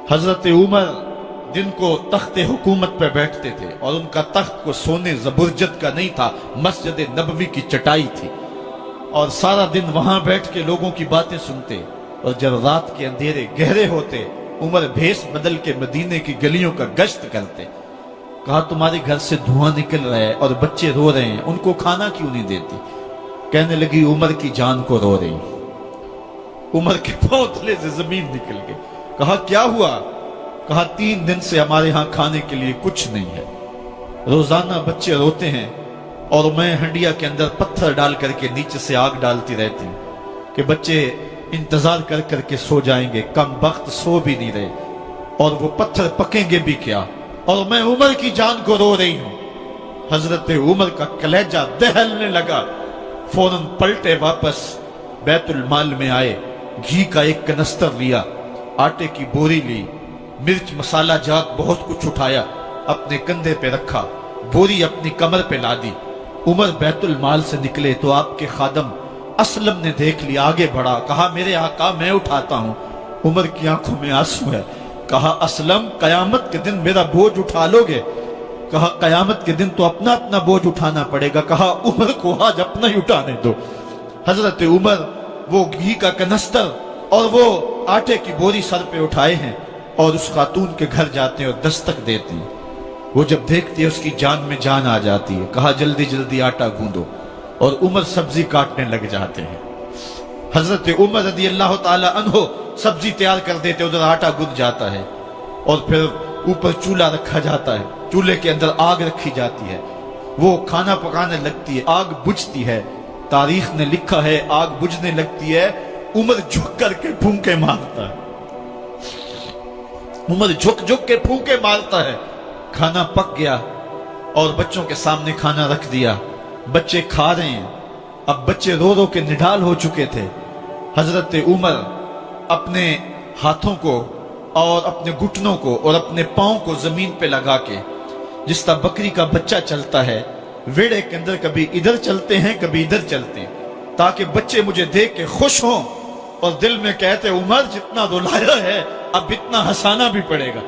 حضرت عمر جن کو تخت حکومت پہ بیٹھتے تھے اور ان کا تخت کو سونے زبرجد کا نہیں تھا، مسجد نبوی کی چٹائی تھی، اور سارا دن وہاں بیٹھ کے لوگوں کی باتیں سنتے، اور جب رات کے اندھیرے گہرے ہوتے عمر بھیس بدل کے مدینے کی گلیوں کا گشت کرتے۔ کہا تمہارے گھر سے دھواں نکل رہا ہے اور بچے رو رہے ہیں، ان کو کھانا کیوں نہیں دیتی؟ کہنے لگی عمر کی جان کو رو رہی۔ عمر کے پاؤں تلے سے زمین نکل گئی۔ کہا کیا ہوا؟ کہا 3 دن سے ہمارے ہاں کھانے کے لیے کچھ نہیں ہے، روزانہ بچے روتے ہیں اور میں ہنڈیا کے اندر پتھر ڈال کر کے نیچے سے آگ ڈالتی رہتی ہوں کہ بچے انتظار کر کر کے سو جائیں گے، کم بخت سو بھی نہیں رہے، اور وہ پتھر پکیں گے بھی کیا، اور میں عمر کی جان کو رو رہی ہوں۔ حضرت عمر کا کلیجہ دہلنے لگا، فوراً پلٹے، واپس بیت المال میں آئے، گھی کا ایک کنستر لیا، آٹے کی بوری لی، مرچ مسالہ جات بہت کچھ اٹھایا، اپنے کندھے پہ رکھا، بوری اپنی کمر پہ لا دی۔ عمر بیت المال سے نکلے تو آپ کے خادم اسلم نے دیکھ لیا، آگے بڑھا، کہا میرے آقا میں اٹھاتا ہوں۔ عمر کی آنکھوں میں آنسو ہے۔ کہا اسلم قیامت کے دن میرا بوجھ اٹھا لو گے؟ کہا قیامت کے دن تو اپنا اپنا بوجھ اٹھانا پڑے گا۔ کہا عمر کو آج اپنا ہی اٹھانے دو۔ حضرت عمر وہ گھی کا کنستر اور وہ آٹے کی بوری سر پہ اٹھائے ہیں اور اس خاتون کے گھر جاتے ہیں اور دستک دیتے ہیں۔ وہ جب دیکھتے ہیں اس کی جان میں جان آ جاتی ہے۔ کہا جلدی جلدی آٹا گوندو، اور عمر سبزی کاٹنے لگ جاتے ہیں۔ حضرت عمر رضی اللہ تعالی عنہ سبزی تیار کر دیتے، ادھر آٹا گند جاتا ہے، اور پھر اوپر چولہا رکھا جاتا ہے، چولہے کے اندر آگ رکھی جاتی ہے، وہ کھانا پکانے لگتی ہے، آگ بجھتی ہے۔ تاریخ نے لکھا ہے آگ بجھنے لگتی ہے، عمر جھک کر کے پھونکے مارتا ہے، عمر جھک جھک کے پھونکے مارتا ہے۔ کھانا پک گیا اور بچوں کے سامنے کھانا رکھ دیا، بچے کھا رہے ہیں۔ اب بچے رو رو کے نڈال ہو چکے تھے۔ حضرت عمر اپنے ہاتھوں کو اور اپنے گھٹنوں کو اور اپنے پاؤں کو زمین پہ لگا کے، جس طرح بکری کا بچہ چلتا ہے، ویڑے کے اندر کبھی ادھر چلتے ہیں کبھی ادھر چلتے ہیں، تاکہ بچے مجھے دیکھ کے خوش ہوں اور دل میں کہتے عمر جتنا رلایا ہے اب اتنا ہنسانا بھی پڑے گا۔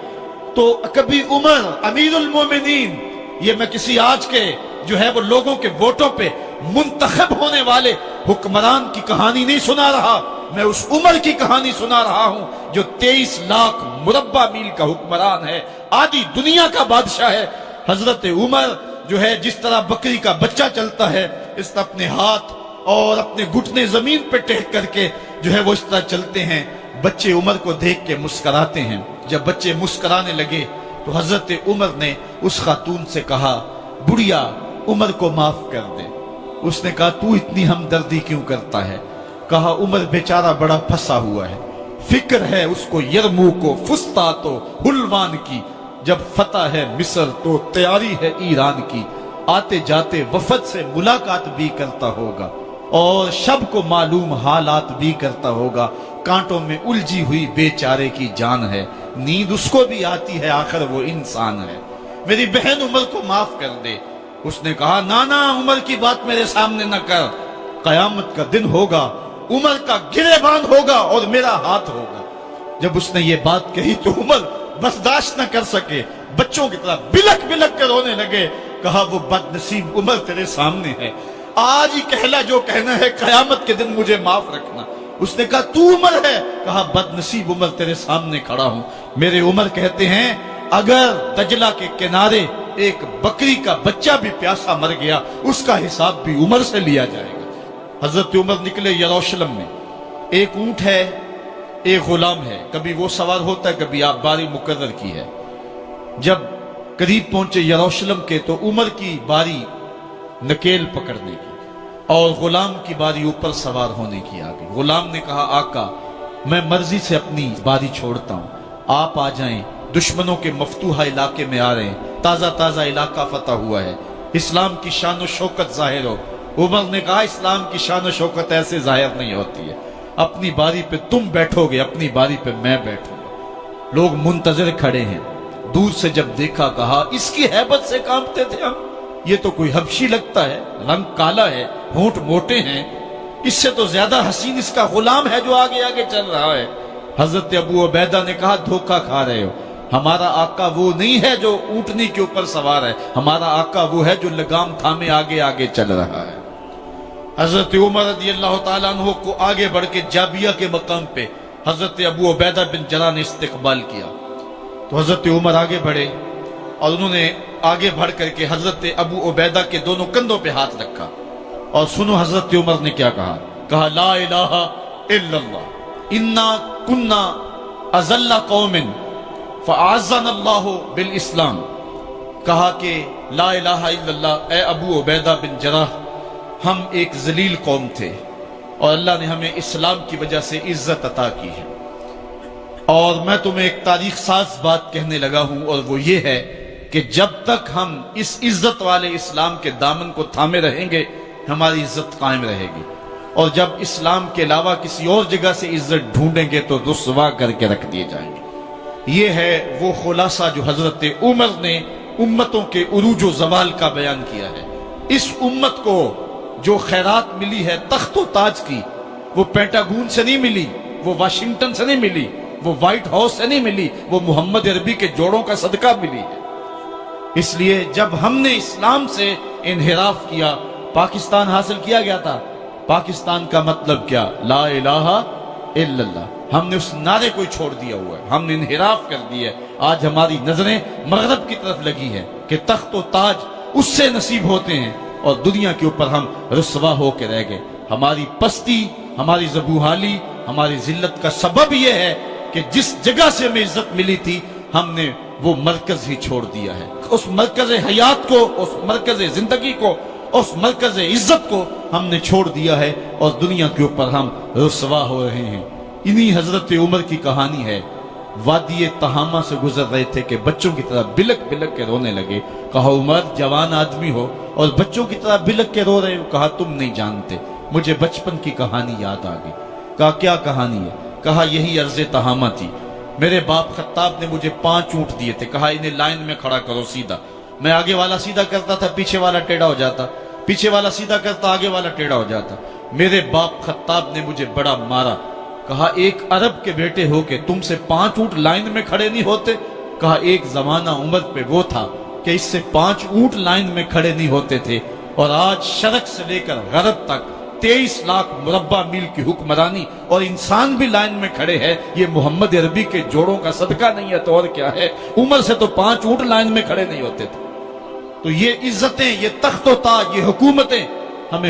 تو کبھی عمر امیر المومنین، یہ میں کسی آج کے جو ہے وہ لوگوں کے ووٹوں پہ منتخب ہونے والے حکمران کی کہانی نہیں سنا رہا، میں اس عمر کی کہانی سنا رہا ہوں جو 23 لاکھ مربع میل کا حکمران ہے، آدھی دنیا کا بادشاہ ہے۔ حضرت عمر جو ہے جس طرح بکری کا بچہ چلتا ہے، اس طرح اپنے ہاتھ اور اپنے گھٹنے زمین پہ ٹیک کر کے جو ہے وہ اس طرح چلتے ہیں۔ بچے عمر کو دیکھ کے مسکراتے ہیں۔ جب بچے مسکرانے لگے تو حضرت عمر نے اس خاتون سے کہا بڑھیا عمر کو معاف کر دے۔ اس نے کہا تو اتنی ہمدردی کیوں کرتا ہے؟ کہا عمر بیچارہ بڑا پھنسا ہوا ہے، فکر ہے اس کو یرموک و فسطاط و حلوان کی، جب فتح ہے مصر تو تیاری ہے ایران کی، آتے جاتے وفد سے ملاقات بھی کرتا ہوگا اور شب کو معلوم حالات بھی کرتا ہوگا، کانٹوں میں الجھی ہوئی بیچارے کی جان ہے، نیند اس کو بھی آتی ہے، آخر وہ انسان ہے، میری بہن عمر کو معاف کر دے۔ اس نے کہا نانا عمر کی بات میرے سامنے نہ کر، قیامت کا دن ہوگا، عمر کا گریبان ہوگا اور میرا ہاتھ ہوگا۔ جب اس نے یہ بات کہی تو عمر برداشت نہ کر سکے، بچوں کی طرح بلک بلک کر رونے لگے۔ کہا وہ بد نصیب عمر تیرے سامنے ہے، آج ہی کہلا جو کہنا ہے، قیامت کے دن مجھے معاف رکھنا۔ اس نے کہا تو عمر ہے؟ کہا بد نصیب عمر تیرے سامنے کھڑا ہوں۔ میرے عمر کہتے ہیں اگر دجلہ کے کنارے ایک بکری کا بچہ بھی پیاسا مر گیا، اس کا حساب بھی عمر سے لیا جائے گا۔ حضرت عمر نکلے یروشلم میں، ایک اونٹ ہے ایک غلام ہے، کبھی وہ سوار ہوتا ہے کبھی آپ باری مقرر کی ہے۔ جب قریب پہنچے یروشلم کے تو عمر کی باری نکیل پکڑنے کی اور غلام کی باری اوپر سوار ہونے کی آ گئی۔ غلام نے کہا آقا میں مرضی سے اپنی باری چھوڑتا ہوں، آپ آ جائیں، دشمنوں کے مفتوحہ علاقے میں آ رہے ہیں، تازہ تازہ علاقہ فتح ہوا ہے، اسلام کی شان و شوکت ظاہر ہو۔ عمر نے کہا اسلام کی شان و شوکت ایسے ظاہر نہیں ہوتی ہے، اپنی باری پہ تم بیٹھو گے، اپنی باری پہ میں بیٹھوں گا۔ لوگ منتظر کھڑے ہیں، دور سے جب دیکھا کہا اس کی ہیبت سے کانپتے تھے ہم، یہ تو کوئی حبشی لگتا ہے، رنگ کالا ہے، ہونٹ موٹے ہیں، اس سے تو زیادہ حسین اس کا غلام ہے جو آگے آگے چل رہا ہے۔ حضرت ابو عبیدہ نے کہا دھوکہ کھا رہے ہو، ہمارا آقا وہ نہیں ہے جو اونٹنی کے اوپر سوار ہے، ہمارا آقا وہ ہے جو لگام تھامے آگے آگے چل رہا ہے۔ حضرت عمر رضی اللہ تعالیٰ عنہ کو آگے بڑھ کے جابیہ کے مقام پہ حضرت ابو عبیدہ بن جراح نے استقبال کیا، تو حضرت عمر آگے بڑھے اور انہوں نے آگے بڑھ کر کے حضرت ابو عبیدہ کے دونوں کندھوں پہ ہاتھ رکھا، اور سنو حضرت عمر نے کیا کہا، کہا لا الہ الا اللہ انا کنا اذل قوم فاعزنا اللہ بالاسلام۔ کہا کہ لا الہ الا اللہ، اے ابو عبیدہ بن جراح، ہم ایک ذلیل قوم تھے اور اللہ نے ہمیں اسلام کی وجہ سے عزت عطا کی ہے۔ اور میں تمہیں ایک تاریخ ساز بات کہنے لگا ہوں، اور وہ یہ ہے کہ جب تک ہم اس عزت والے اسلام کے دامن کو تھامے رہیں گے ہماری عزت قائم رہے گی، اور جب اسلام کے علاوہ کسی اور جگہ سے عزت ڈھونڈیں گے تو رسوا کر کے رکھ دیے جائیں گے۔ یہ ہے وہ خلاصہ جو حضرت عمر نے امتوں کے عروج و زوال کا بیان کیا ہے۔ اس امت کو جو خیرات ملی ہے تخت و تاج کی، وہ پینٹاگون سے نہیں ملی، وہ واشنگٹن سے نہیں ملی، وہ وائٹ ہاؤس سے نہیں ملی، وہ محمد عربی کے جوڑوں کا صدقہ ملی ہے۔ اس لیے جب ہم نے اسلام سے انحراف کیا، پاکستان حاصل کیا گیا تھا۔ پاکستان کا مطلب کیا؟ لا الہ الا اللہ۔ ہم نے اس نعرے کو چھوڑ دیا ہوا ہے، ہم نے انحراف کر دیا ہے۔ آج ہماری نظریں مغرب کی طرف لگی ہے کہ تخت و تاج اس سے نصیب ہوتے ہیں، اور دنیا کے اوپر ہم رسوا ہو کے رہ گئے۔ ہماری پستی، ہماری زبوحالی، ہماری ذلت کا سبب یہ ہے کہ جس جگہ سے ہمیں عزت ملی تھی ہم نے وہ مرکز ہی چھوڑ دیا ہے۔ اس مرکز حیات کو، اس مرکز زندگی کو، اس مرکز عزت کو ہم نے چھوڑ دیا ہے، اور دنیا کے اوپر ہم رسوا ہو رہے ہیں۔ انہی حضرت عمر کی کہانی ہے۔ وادی تہامہ سے گزر رہے تھے کہ بچوں کی طرح بلک بلک کے رونے لگے۔ کہا عمر جوان آدمی ہو اور بچوں کی طرح بلک کے رو رہے ہو؟ کہا تم نہیں جانتے، مجھے بچپن کی کہانی یاد آ گئی۔ کہا کیا کہانی ہے؟ کہا یہی عرض تہامہ تھی، میرے باپ خطاب نے مجھے 5 اونٹ دیے تھے، کہا انہیں لائن میں کھڑا کرو سیدھا۔ میں آگے والا سیدھا کرتا تھا، پیچھے والا ٹیڑھا ہو جاتا، پیچھے والا سیدھا کرتا، آگے والا ٹیڑھا ہو جاتا۔ میرے باپ خطاب نے مجھے بڑا مارا۔ کہا ایک عرب کے بیٹے ہو کہ تم سے 5 اونٹ لائن میں کھڑے نہیں ہوتے؟ کہا ایک زمانہ عمر پہ وہ تھا کہ اس سے 5 اونٹ لائن میں کھڑے نہیں ہوتے تھے، اور آج شرق سے لے کر غرب تک 23 لاکھ مربع میل کی حکمرانی، اور انسان بھی لائن میں کھڑے ہیں۔ یہ محمد عربی کے جوڑوں کا صدقہ نہیں ہے تو اور کیا ہے؟ عمر سے تو 5 اونٹ لائن میں کھڑے نہیں ہوتے تھے۔ تو یہ عزتیں، یہ تخت و تاج، یہ حکومتیں ہمیں